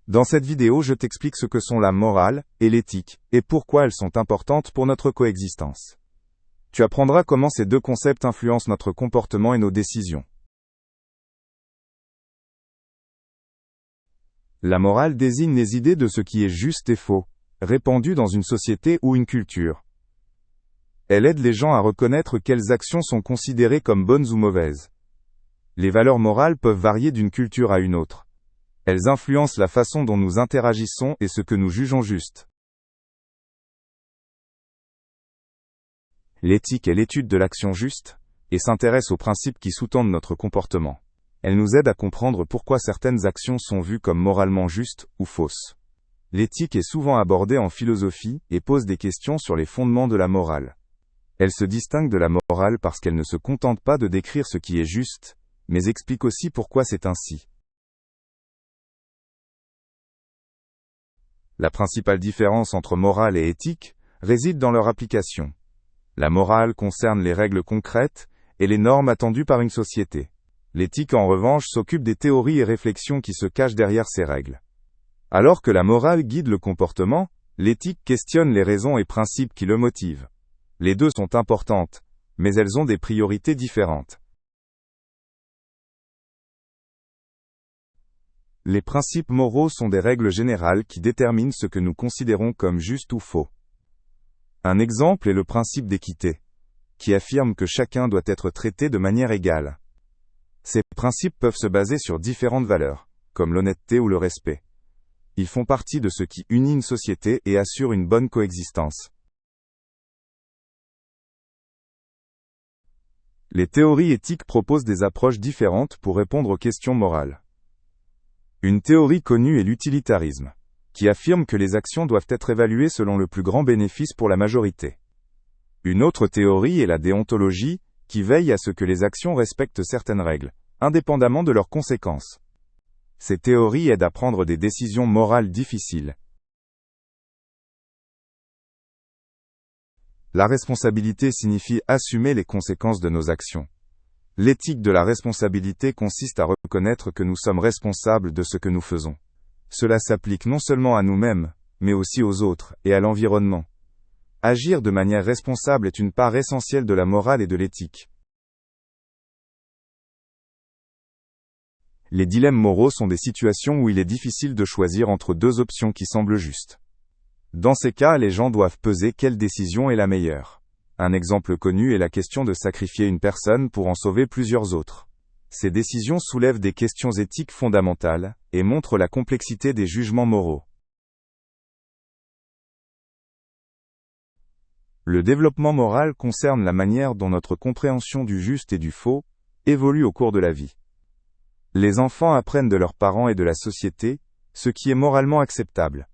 Dans cette vidéo, je t'explique ce que sont la morale et l'éthique, et pourquoi elles sont importantes pour notre coexistence. Tu apprendras comment ces deux concepts influencent notre comportement et nos décisions. La morale désigne les idées de ce qui est juste et faux, répandues dans une société ou une culture. Elle aide les gens à reconnaître quelles actions sont considérées comme bonnes ou mauvaises. Les valeurs morales peuvent varier d'une culture à une autre. Elles influencent la façon dont nous interagissons et ce que nous jugeons juste. L'éthique est l'étude de l'action juste, et s'intéresse aux principes qui sous-tendent notre comportement. Elle nous aide à comprendre pourquoi certaines actions sont vues comme moralement justes ou fausses. L'éthique est souvent abordée en philosophie et pose des questions sur les fondements de la morale. Elle se distingue de la morale parce qu'elle ne se contente pas de décrire ce qui est juste, mais explique aussi pourquoi c'est ainsi. La principale différence entre morale et éthique réside dans leur application. La morale concerne les règles concrètes et les normes attendues par une société. L'éthique, en revanche, s'occupe des théories et réflexions qui se cachent derrière ces règles. Alors que la morale guide le comportement, l'éthique questionne les raisons et principes qui le motivent. Les deux sont importantes, mais elles ont des priorités différentes. Les principes moraux sont des règles générales qui déterminent ce que nous considérons comme juste ou faux. Un exemple est le principe d'équité, qui affirme que chacun doit être traité de manière égale. Ces principes peuvent se baser sur différentes valeurs, comme l'honnêteté ou le respect. Ils font partie de ce qui unit une société et assure une bonne coexistence. Les théories éthiques proposent des approches différentes pour répondre aux questions morales. Une théorie connue est l'utilitarisme, qui affirme que les actions doivent être évaluées selon le plus grand bénéfice pour la majorité. Une autre théorie est la déontologie, qui veille à ce que les actions respectent certaines règles, indépendamment de leurs conséquences. Ces théories aident à prendre des décisions morales difficiles. La responsabilité signifie assumer les conséquences de nos actions. L'éthique de la responsabilité consiste à reconnaître que nous sommes responsables de ce que nous faisons. Cela s'applique non seulement à nous-mêmes, mais aussi aux autres et à l'environnement. Agir de manière responsable est une part essentielle de la morale et de l'éthique. Les dilemmes moraux sont des situations où il est difficile de choisir entre deux options qui semblent justes. Dans ces cas, les gens doivent peser quelle décision est la meilleure. Un exemple connu est la question de sacrifier une personne pour en sauver plusieurs autres. Ces décisions soulèvent des questions éthiques fondamentales et montrent la complexité des jugements moraux. Le développement moral concerne la manière dont notre compréhension du juste et du faux évolue au cours de la vie. Les enfants apprennent de leurs parents et de la société ce qui est moralement acceptable.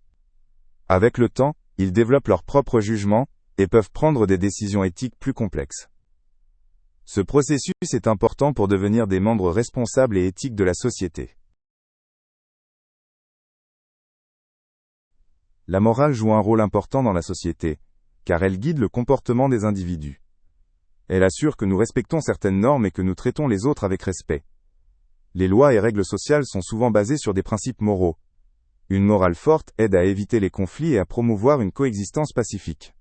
Avec le temps, ils développent leur propre jugement et peuvent prendre des décisions éthiques plus complexes. Ce processus est important pour devenir des membres responsables et éthiques de la société. La morale joue un rôle important dans la société, car elle guide le comportement des individus. Elle assure que nous respectons certaines normes et que nous traitons les autres avec respect. Les lois et règles sociales sont souvent basées sur des principes moraux. Une morale forte aide à éviter les conflits et à promouvoir une coexistence pacifique.